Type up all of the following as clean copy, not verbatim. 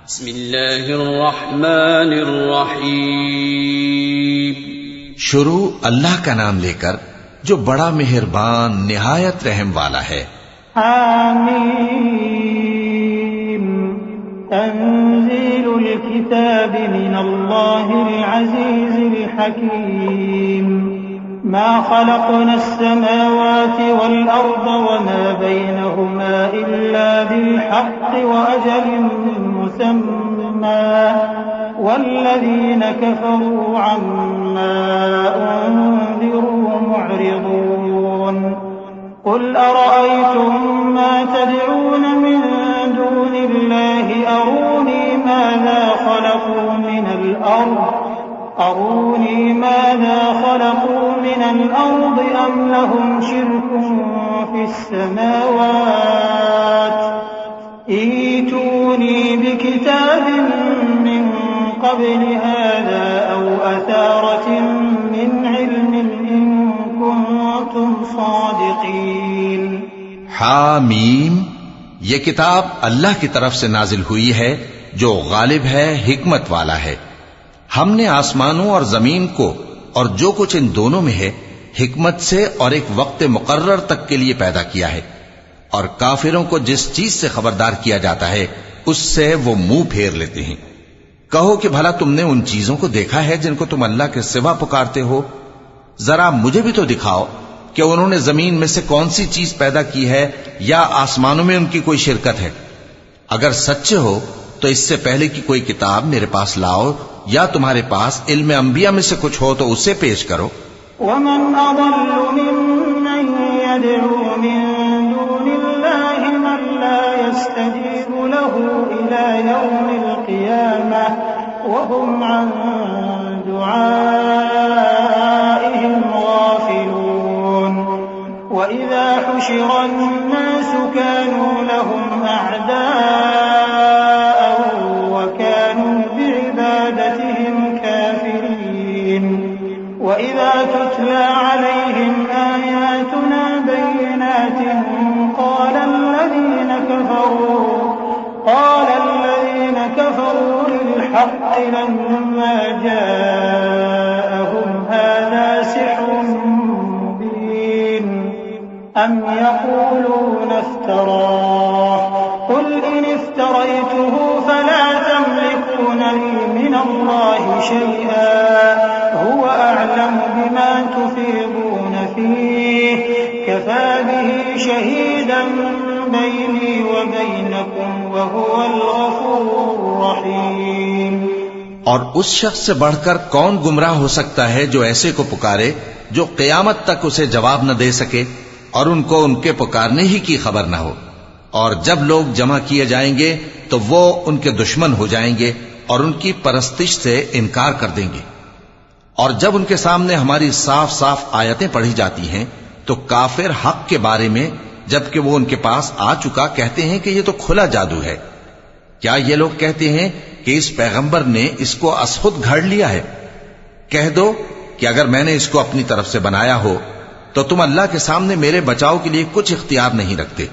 बिस्मिल्लाहिर्रहमानिर्रहीम। शुरू अल्लाह का नाम लेकर जो बड़ा मेहरबान निहायत रहम वाला है। हामीम तंजीलुल किताबि मिनल्लाहिल अज़ीज़िल हकीम मा खलक़नस समावाति वल अर्द वमा बैनहुमा इल्ला बिल हक़्क़ि व अजलिन मुसम्मा वल्लज़ीन कफ़रू अम्मा उन्ज़िरू मुअरिज़ून क़ुल अरअयतुम मा तदऊन मिन दूनिल्लाहि अरूनी माज़ा खलक़ू मिनल अर्द अम लहुम शिर्कुन फिस्समावात ईतूनी बिकिताबिन मिन क़ब्लि हाज़ा औ असारतिन मिन इल्मिन इन कुन्तुम सादिक़ीन। हामीम, ये किताब अल्लाह की तरफ से नाजिल हुई है जो गालिब है, हिकमत वाला है। हमने आसमानों और जमीन को और जो कुछ इन दोनों में है हिकमत से और एक वक्त मुकर्रर तक के लिए पैदा किया है, और काफिरों को जिस चीज से खबरदार किया जाता है उससे वो मुंह फेर लेते हैं। कहो कि भला तुमने उन चीजों को देखा है जिनको तुम अल्लाह के सिवा पुकारते हो? जरा मुझे भी तो दिखाओ कि उन्होंने जमीन में से कौन सी चीज पैदा की है या आसमानों में उनकी कोई शिरकत है। अगर सच्चे हो तो इससे पहले की कोई किताब मेरे पास लाओ, या तुम्हारे पास इल्म अंबिया में से कुछ हो तो उसे पेश करो। वमन अदल्लु मिम्मन यदउ मिन दूनिल्लाहि मन ला यस्तजीबु लहू इला यौमिल क़ियामह व हुम अन दुआइहिम गाफिलून व इज़ा हुशिरन नासु कानू लहुम अअदाअ व कानू बिइबादतिहिम काफिरीन व इज़ा तुतला अलैहिम आयातुना बय्यिनातिन क़ाल الذين كفروا للحق لما جاءهم هذا سحر مبين أم يقولون افتراه قل إن افتريته فلا تملكون لي من الله شيئا هو أعلم بما تفيضون فيه كفى به شهيدا بيني وبينكم وهو الغفور الرحيم। और उस शख्स से बढ़कर कौन गुमराह हो सकता है जो ऐसे को पुकारे जो क़यामत तक उसे जवाब न दे सके और उनको उनके पुकारने ही की खबर न हो। और जब लोग जमा किए जाएंगे तो वो उनके दुश्मन हो जाएंगे और उनकी परस्तिश से इनकार कर देंगे। और जब उनके सामने हमारी साफ साफ आयतें पढ़ी जाती हैं तो काफिर हक के बारे में, जबकि वो उनके पास आ चुका, कहते हैं कि ये तो खुला जादू है। क्या ये लोग कहते हैं कि इस पैगंबर ने इसको असखुद घड़ लिया है? कह दो कि अगर मैंने इसको अपनी तरफ से बनाया हो तो तुम अल्लाह के सामने मेरे बचाव के लिए कुछ इख्तियार नहीं रखते।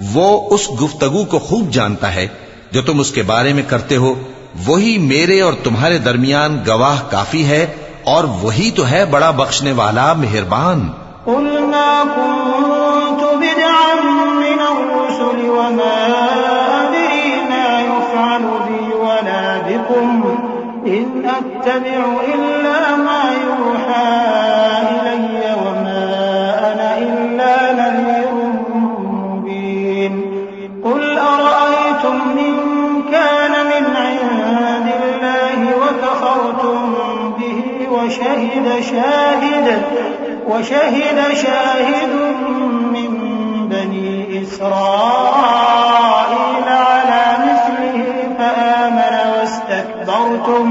वो उस गुफ्तगू को खूब जानता है जो तुम उसके बारे में करते हो। वही मेरे और तुम्हारे दरमियान गवाह काफी है, और वही तो है बड़ा बख्शने वाला, मेहरबान। कुल मा कुन्तु बिदअन मिनर रुसुल व मा अदरी मा युफ़अलु बी वला बिकुम इन अत्तबिउ इल्ला मा यूहा इलय्य व मा अना इल्ला नज़ीरुम मुबीन। कुल अरअयतुम इन कान मिन इंदिल्लाहि व कफ़रतुम बिही व शहिद शाहिद मिन बनी इस्राईल अला मिस्लिहि फआमन वस्तकबरतुम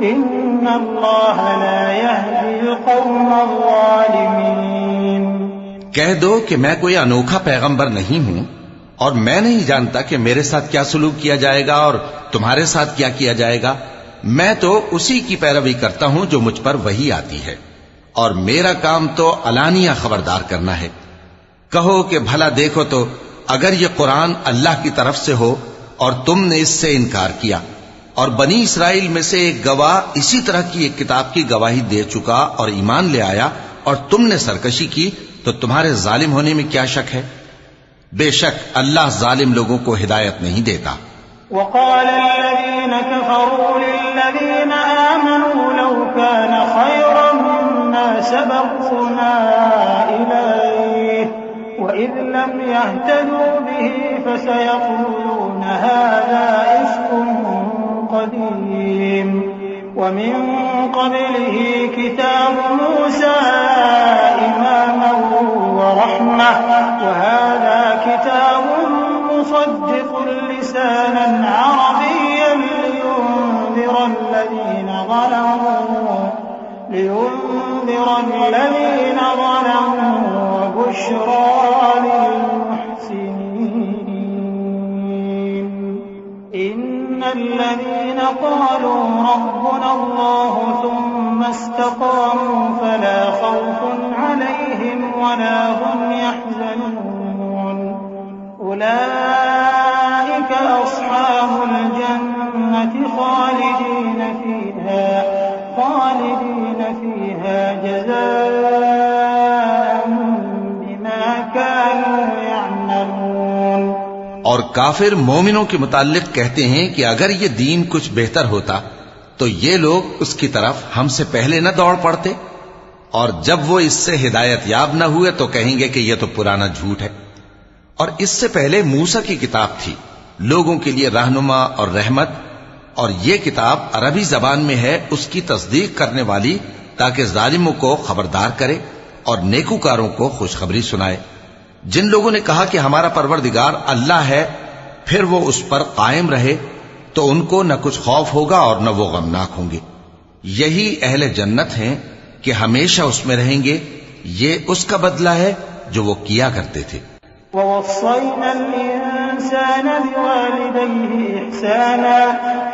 इन्नल्लाह ला यहदिल कौमल ज़ालिमीन। कह दो कि मैं कोई अनोखा पैगंबर नहीं हूं और मैं नहीं जानता कि मेरे साथ क्या सलूक किया जाएगा और तुम्हारे साथ क्या किया जाएगा। मैं तो उसी की पैरवी करता हूं जो मुझ पर वही आती है, और मेरा काम तो अलानिया खबरदार करना है। कहो कि भला देखो तो अगर ये कुरान अल्लाह की तरफ से हो और तुमने इससे इनकार किया। और बनी इसराइल में से एक गवाह इसी तरह की एक किताब की गवाही दे चुका और ईमान ले आया, और तुमने सरकशी की, तो तुम्हारे जालिम होने में क्या शक है? बेशक अल्लाह जालिम लोगों को हिदायत नहीं देता। वक़ाल अल्लज़ीना कफ़रू लिल्लज़ीना आमनू लौ कान खैरन मा सबक़ूना इलैहि व इज़ लम यहतदू बिही फसयक़ूलूना हाज़ा इफ़्कुन क़दीम व मिन क़ब्लिही किताबु मूसा इमामन व रहमह व हाज़ा किताबुन मुसद्दिक़ुन लिसानन अरबिय्यन लियुनज़िरा الذين ظلموا وبشرى للمحسنين إن الذين قالوا ربنا الله ثم استقاموا فلا خوف عليهم ولا هم يحزنون أولئك أصحاب الجنة خالدين فيها جزاء بما كانوا يعملون। और काफिर मोमिनों के मुताल्लिक कहते हैं कि अगर ये दीन कुछ बेहतर होता तो ये लोग उसकी तरफ हमसे पहले न दौड़ पड़ते, और जब वो इससे हिदायत याब न हुए तो कहेंगे कि यह तो पुराना झूठ है। और इससे पहले मूसा की किताब थी, लोगों के लिए रहनुमा और रहमत, और ये किताब अरबी जबान में है, उसकी तस्दीक करने वाली, ताकि जालिमों को खबरदार करे और नेकूकारों को खुशखबरी सुनाए। जिन लोगों ने कहा कि हमारा परवरदिगार अल्लाह है, फिर वो उस पर कायम रहे, तो उनको न कुछ खौफ होगा और न वो गमनाक होंगे। यही अहले जन्नत हैं कि हमेशा उसमें रहेंगे। ये उसका बदला है जो वो किया करते थे। ववस्सैना अल-इंसान बिवालिदैहि इहसाना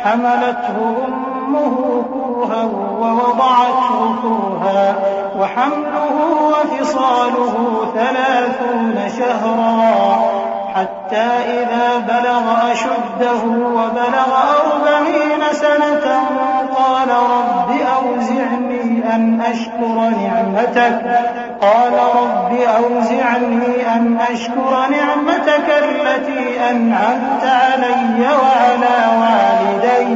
हमलतहु उम्मुहु कुरहा व वदअतहु कुरहा व हम्लुहु व फिसालुहु 30 शहरा हत्ता इज़ा बलग अशुद्धहु व बलग 40 सनतन क़ाल रब्बि औज़ि'नी अन अशकुर निअमतक अल्लती अन'अमत अलय्य व अला वालिदैय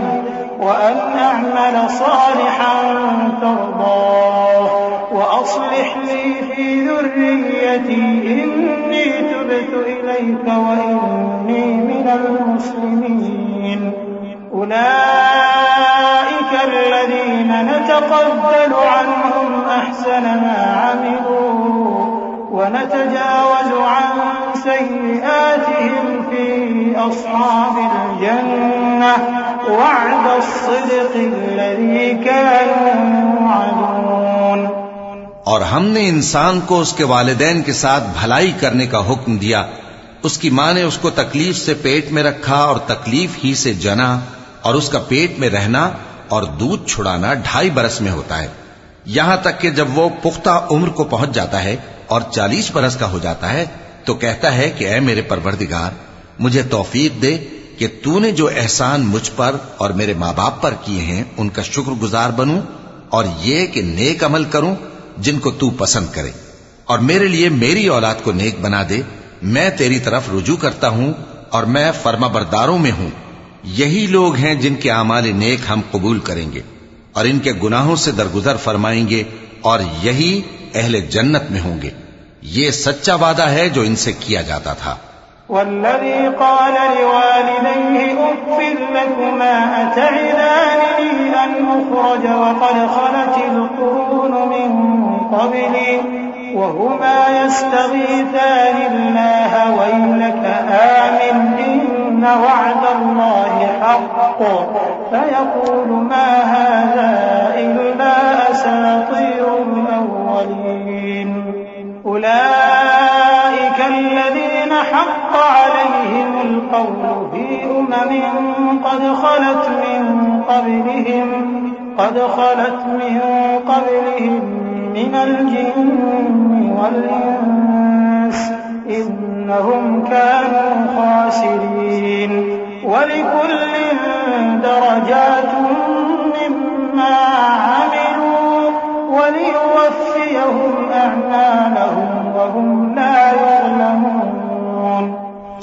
व अन अअमल सालिहन तर्दाह व अस्लिह ली फी ذुर्रिय्यती इन्नी तुब्तु इलैक व इन्नी मिनल मुस्लिमीन उलाइक الذين نتقبل عنهم أحسن ما عملوا ونتجاوز عن سيئاتهم في أصحاب الجنة وعد الصدق الذي كانوا يوعدون। और हमने इंसान को उसके वालिदैन के साथ भलाई करने का हुक्म दिया। उसकी माँ ने उसको तकलीफ से पेट में रखा और तकलीफ ही से जना, और उसका पेट में रहना और दूध छुड़ाना 2.5 बरस में होता है, यहां तक कि जब वो पुख्ता उम्र को पहुंच जाता है और 40 बरस का हो जाता है तो कहता है कि ऐ मेरे परवरदिगार, मुझे तौफीक दे कि तूने जो एहसान मुझ पर और मेरे माँ बाप पर किए हैं उनका शुक्रगुजार बनूं, और ये कि नेक अमल करूं जिनको तू पसंद करे, और मेरे लिए मेरी औलाद को नेक बना दे। मैं तेरी तरफ रुजू करता हूं और मैं फर्माबरदारों में हूं। यही लोग हैं जिनके आमाल नेक हम कबूल करेंगे और इनके गुनाहों से दरगुजर फरमाएंगे, और यही अहले जन्नत में होंगे। ये सच्चा वादा है जो इनसे किया जाता था। वल्लज़ी क़ाल लिवालिदैहि उफ़्फ़िन लकुमा अतइदानी अन उख़रज वक़द ख़लतिल क़ुरून मिन क़ब्ली वहुमा यस्तगीथानिल्लाह वैलक आमिन इन्न वअदल्लाहि हक़्क़ फयक़ूलु मा हाज़ा इल्ला असातीरुल अव्वलीन उलाइक الذين حق عليهم القول في قد خلت من قبلهم من الجن والإنس إنهم كانوا خاسرين वलिकुल्लिन दरजातुम मिम्मा अमिलू वलियुवफ्फियहुम अअमालहुम वहुम ला युज़लमून।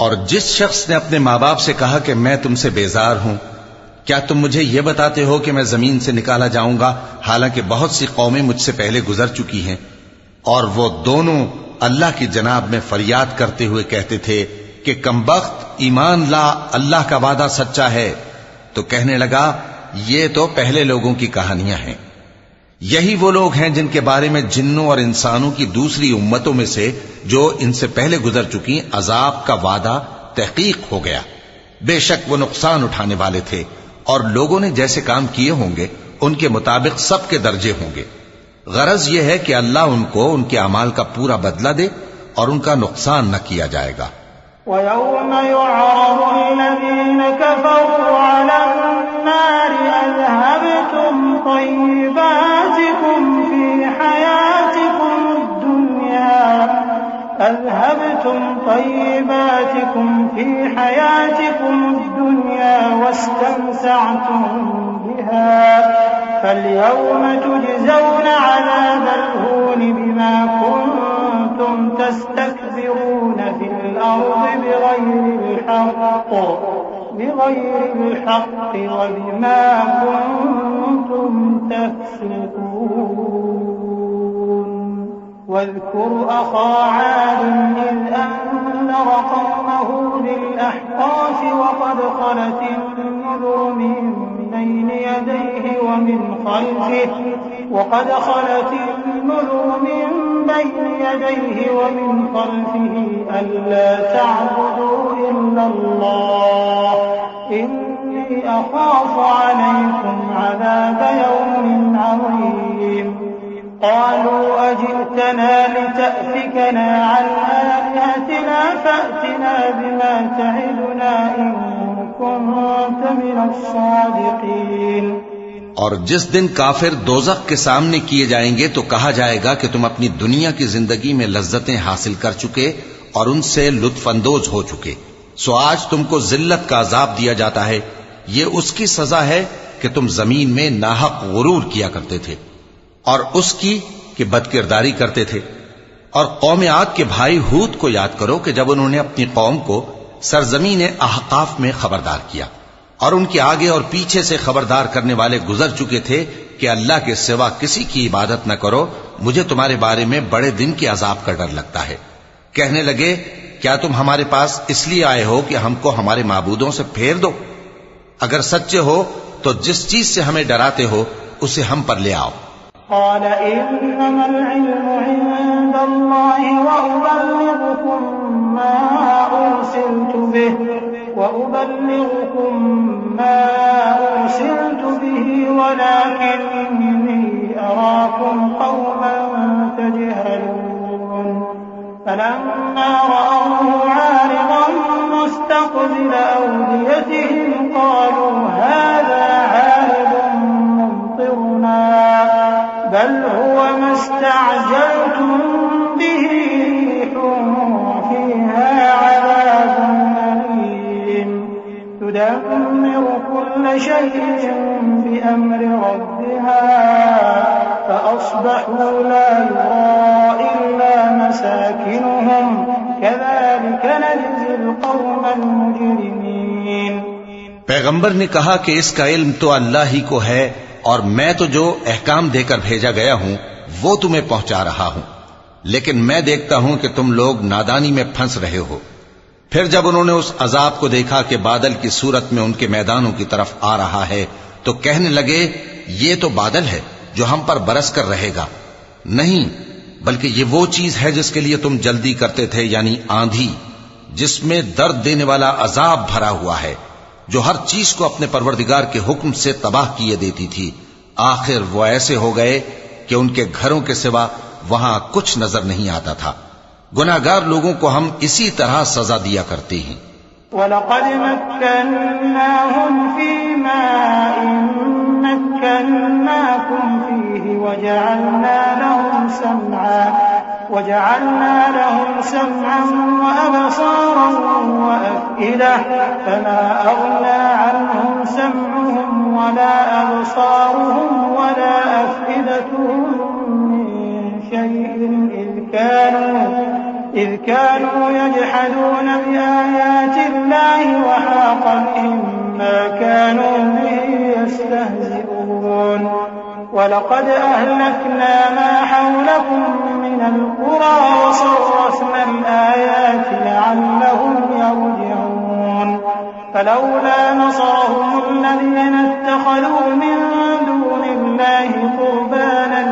और जिस शख्स ने अपने माँ बाप से कहा कि मैं तुमसे बेजार हूं, क्या तुम मुझे यह बताते हो कि मैं जमीन से निकाला जाऊंगा, हालांकि बहुत सी कौमें मुझसे पहले गुजर चुकी हैं। और वो दोनों अल्लाह की जनाब में फरियाद करते हुए कहते थे कि कमबख्त, ईमान ला, अल्लाह का वादा सच्चा है। तो कहने लगा, ये तो पहले लोगों की कहानियां हैं। यही वो लोग हैं जिनके बारे में जिन्नों और इंसानों की दूसरी उम्मतों में से जो इनसे पहले गुजर चुकी अजाब का वादा तहकीक हो गया। बेशक वो नुकसान उठाने वाले थे, और लोगों ने जैसे काम किए होंगे उनके मुताबिक सबके दर्जे होंगे। गरज यह है कि अल्लाह उनको उनके अमाल का पूरा बदला दे और उनका नुकसान न किया जाएगा। वयौम युअरदुल्लज़ीना कफ़रू अलन्नारि अज़हबतुम तय्यिबातिकुम फ़ी हयातिकुम दुनिया वस्तमतअतुम बिहा फल्यौम तुजज़ौन अज़ाबल हून बिमा कुन्तुम तस्तक्बिरून फिल अर्ज़ि बिग़ैरिल हक़्क़ि व बिमा कुन्तुम तफ़सिक़ून। वाज़कुर अख़ा आद इज़ अन्ज़र क़ौमहु बिलअहक़ाफ़ वक़द ख़लतिन नुज़ुरु मिन बैनि यदैहि व मिन ख़ल्फ़िहि अल्ला तअबुदू इल्लल्लाह इन्नी अख़ाफ़ु अलैकुम अज़ाब यौमिन अज़ीम। क़ालू अजि'तना लितअफ़िकना अन आलिहतिना फ़अतिना बिमा त'iदुना इन कुन्त मिनस्सादिक़ीन। और जिस दिन काफिर दोज़ख के सामने किए जाएंगे तो कहा जाएगा कि तुम अपनी दुनिया की जिंदगी में लज्जतें हासिल कर चुके और उनसे लुत्फअंदोज हो चुके, सो आज तुमको जिल्लत का अजाब दिया जाता है। ये उसकी सजा है कि तुम जमीन में नाहक गुरूर किया करते थे और उसकी कि बदकिरदारी करते थे। और कौम आद के भाई हूद को याद करो कि जब उन्होंने अपनी कौम को सरजमीन अहकाफ में खबरदार किया और उनके आगे और पीछे से खबरदार करने वाले गुजर चुके थे कि अल्लाह के सिवा किसी की इबादत न करो, मुझे तुम्हारे बारे में बड़े दिन के अजाब का डर लगता है। कहने लगे, क्या तुम हमारे पास इसलिए आए हो कि हमको हमारे माबूदों से फेर दो? अगर सच्चे हो तो जिस चीज से हमें डराते हो उसे हम पर ले आओ। क़ाल इन्नमल इल्मु इंदल्लाहि व उबल्लिगुकुम मा उरसिलतु बिहि वलाकिन्नी अराकुम क़ौमन तजहलून। फलम्मा रअवहु आरिज़न मुस्तक़बिल अवदियतिहिम क़ालू हाज़ा आरिज़ुन मुमतिरुना बल हुवा मस्तअजलतुम बिहि रिहुन फ़ीहा अज़ाबुन अलीम तुदम्मिरु कुल्ला शै'इन बिअम्रि रब्बिहा फ़अस्बहू ला युरा इल्ला मसाकिनुहुम कज़ालिक नजज़िल क़ौमल मुजरिमीन। पैगंबर ने कहा कि इसका इल्म तो अल्लाह ही को है और मैं तो जो अहकाम देकर भेजा गया हूं वो तुम्हें पहुंचा रहा हूं, लेकिन मैं देखता हूं कि तुम लोग नादानी में फंस रहे हो। फिर जब उन्होंने उस अजाब को देखा कि बादल की सूरत में उनके मैदानों की तरफ आ रहा है तो कहने लगे, ये तो बादल है जो हम पर बरस कर रहेगा। नहीं, बल्कि ये वो चीज है जिसके लिए तुम जल्दी करते थे, यानी आंधी, जिसमें दर्द देने वाला अजाब भरा हुआ है, जो हर चीज को अपने परवरदिगार के हुक्म से तबाह किए देती थी। आखिर वो ऐसे हो गए कि उनके घरों के सिवा वहां कुछ नजर नहीं आता था। गुनाहगार लोगों को हम इसी तरह सजा दिया करते हैं। वलक़द मक्कन्नाहुम फ़ीमा मक्कन्नाकुम फ़ीहि वजअलना लहुम समअन व अबसारन व أفئدة فما أغنى عنهم سمعهم ولا أبصارهم ولا أفئدتهم من شيء إذ كانوا يجحدون بآيات الله وحاق بهم ما كانوا به يستهزئون ولقد أهلكنا ما حولكم من القرى وصرفنا الآيات لعلهم يرجعون فلولا نصرهم الذين اتخذوا من دون الله قربانا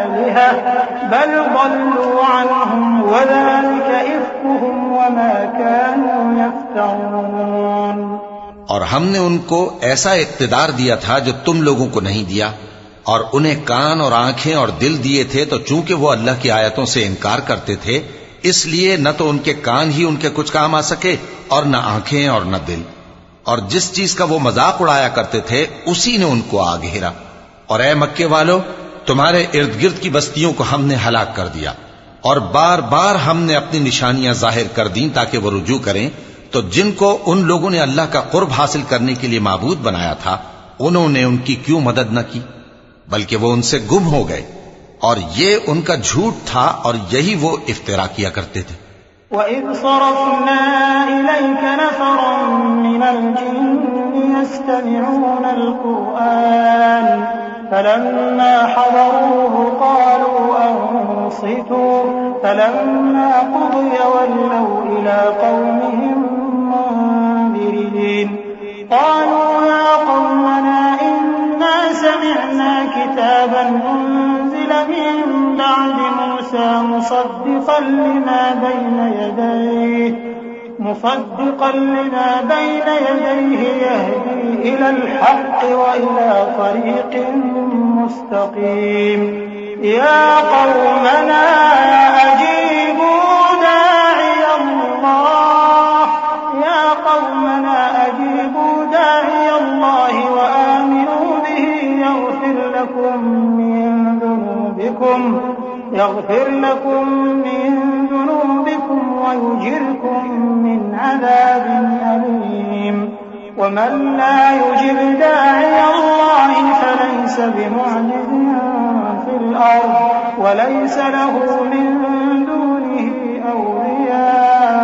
آلهة بل ضلوا عنهم وذلك إفكهم وما كانوا يفترون। और हमने उनको ऐसा इक्तिदार दिया था जो तुम लोगों को नहीं दिया, और उन्हें कान और आंखें और दिल दिए थे, तो चूंकि वो अल्लाह की आयतों से इनकार करते थे, इसलिए न तो उनके कान ही उनके कुछ काम आ सके और न आंखें और न दिल, और जिस चीज का वो मजाक उड़ाया करते थे उसी ने उनको आ घेरा। और ए मक्के वालों, तुम्हारे इर्द गिर्द की बस्तियों को हमने हलाक कर दिया, और बार बार हमने अपनी निशानियां जाहिर कर दी ताकि वो रुजू करें। तो जिनको उन लोगों ने अल्लाह का कुर्ब हासिल करने के लिए माबूद बनाया था, उन्होंने उनकी क्यों मदद न की, बल्कि वो उनसे गुम हो गए, और ये उनका झूठ था और यही वो इफ्तिरा किया करते थे। وَإِذْ صَرَفْنَا إِلَيْكَ نَفَرًا مِّنَ الْجِنِّ يَسْتَمِعُونَ الْقُرْآنَ فَلَمَّا حَضَرُوهُ قَالُوا أَنصِتُوا فَلَمَّا قُضِيَ وَلَّوْا إِلَىٰ قَوْمِهِم مُّنذِرِينَ قَالُوا يَا قَوْمَنَا إِنَّا سَمِعْنَا كِتَابًا أُنزِلَ مِن بَعْدِ مُوسَىٰ مُصَدِّقًا لِّمَا بَيْنَ يَدَيْهِ يَهْدِي إِلَى الْحَقِّ وَإِلَىٰ طَرِيقٍ مُّسْتَقِيمٍ يَا قَوْمَنَا أَجِيبُوا دَاعِيَ اللَّهِ وَآمِنُوا بِهِ يَغْفِرْ لَكُم مِّن ذُنُوبِكُمْ وَيُجِرْكُم مِّنْ عَذَابٍ أَلِيمٍ وَمَن لَّا يُجِبْ دَاعِيَ اللَّهِ فَلَيْسَ بِمُعْجِزٍ فِي الْأَرْضِ وَلَيْسَ لَهُ مِن دُونِهِ أَوْلِيَاءُ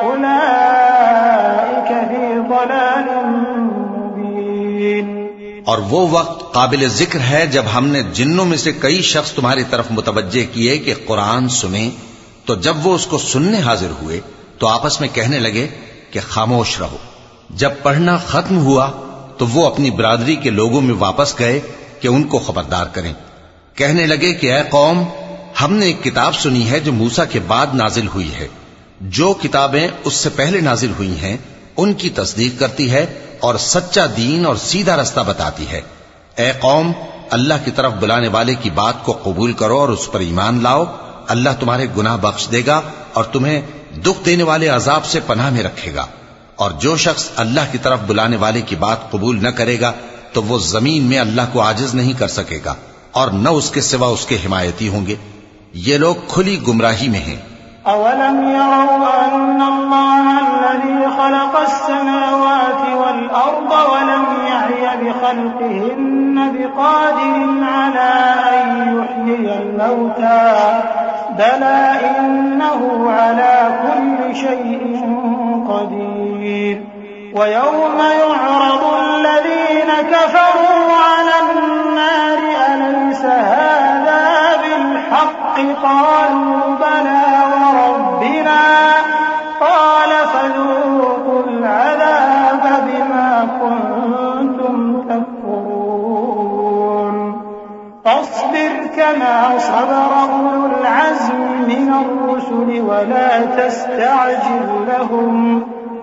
أُولَٰئِكَ فِي ضَلَالٍ مُّبِينٍ। और वो वक्त काबिल जिक्र है जब हमने जिन्नों में से कई शख्स तुम्हारी तरफ मुतवज्जे किए कि कुरान सुने, तो जब वो उसको सुनने हाजिर हुए तो आपस में कहने लगे कि खामोश रहो। जब पढ़ना खत्म हुआ तो वो अपनी बिरादरी के लोगों में वापस गए कि उनको खबरदार करें। कहने लगे कि ऐ कौम, हमने एक किताब सुनी है जो मूसा के बाद नाजिल हुई है। जो किताबें उससे पहले नाजिल हुई हैं उनकी तस्दीक करती है और सच्चा दीन और सीधा रास्ता बताती है। ए कौम, अल्लाह की तरफ बुलाने वाले की बात को कबूल करो और उस पर ईमान लाओ। अल्लाह तुम्हारे गुनाह बख्श देगा और तुम्हें दुख देने वाले अजाब से पनाह में रखेगा। और जो शख्स अल्लाह की तरफ बुलाने वाले की बात कबूल न करेगा तो वो जमीन में अल्लाह को आजिज नहीं कर सकेगा और न उसके सिवा उसके हिमायती होंगे। ये लोग खुली गुमराही में हैं। أَوَلَمْ يَرَوْا أَنَّ اللَّهَ الَّذِي خَلَقَ السَّمَاوَاتِ وَالْأَرْضَ وَلَمْ يَعْيَ بِخَلْقِهِنَّ بِقَادِرٍ عَلَىٰ أَن يُحْيِيَ الْمَوْتَىٰ بَلَىٰ إِنَّهُ عَلَىٰ كُلِّ شَيْءٍ قَدِيرٌ وَيَوْمَ يُعْرَضُ الَّذِينَ كَفَرُوا عَلَى النَّارِ أَلَيْسَ هَٰذَا بِالْحَقِّ قَالُوا بَلَىٰ وَرَبِّنَا قَالَ فَذُوقُوا الْعَذَابَ بِمَا كُنتُمْ تَكْفُرُونَ فَاصْبِرْ كَمَا صَبَرَ أُولُو الْعَزْمِ مِنَ الرُّسُلِ وَلَا تَسْتَعْجِل لَّهُمْ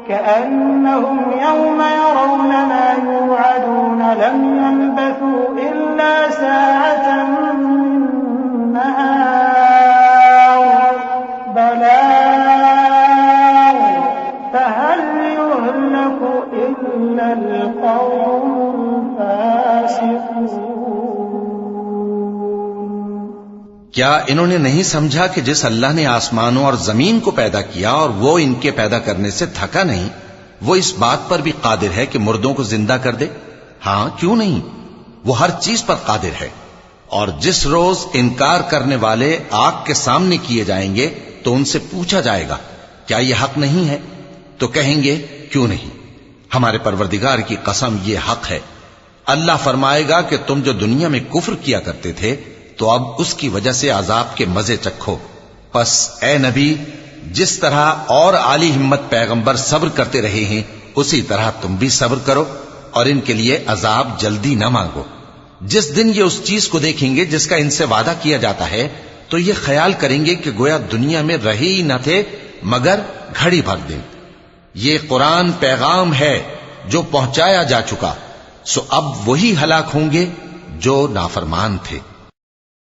كَأَنَّهُمْ يَوْمَ يَرَوْنَ مَا يُوعَدُونَ لَمْ يَلْبَثُوا إِلَّا سَاعَةً مِّن نَّهَارٍ بَلَاغٌ فَهَلْ يُهْلَكُ إِلَّا الْقَوْمُ الْفَاسِقُونَ। क्या इन्होंने नहीं समझा कि जिस अल्लाह ने आसमानों और जमीन को पैदा किया और वो इनके पैदा करने से थका नहीं, वो इस बात पर भी कादिर है कि मुर्दों को जिंदा कर दे? हां, क्यों नहीं, वो हर चीज पर कादिर है। और जिस रोज इनकार करने वाले आग के सामने किए जाएंगे तो उनसे पूछा जाएगा क्या यह हक नहीं है? तो कहेंगे क्यों नहीं, हमारे परवरदिगार की कसम ये हक है। अल्लाह फरमाएगा कि तुम जो दुनिया में कुफ्र किया करते थे तो अब उसकी वजह से अजाब के मजे चखो। बस ए नबी, जिस तरह और आली हिम्मत पैगंबर सब्र करते रहे हैं उसी तरह तुम भी सब्र करो और इनके लिए अजाब जल्दी न मांगो। जिस दिन ये उस चीज को देखेंगे जिसका इनसे वादा किया जाता है तो ये ख्याल करेंगे कि गोया दुनिया में रहे ही न थे मगर घड़ी भर दिन। ये कुरान पैगाम है जो पहुंचाया जा चुका, सो अब वही हलाक होंगे जो नाफरमान थे।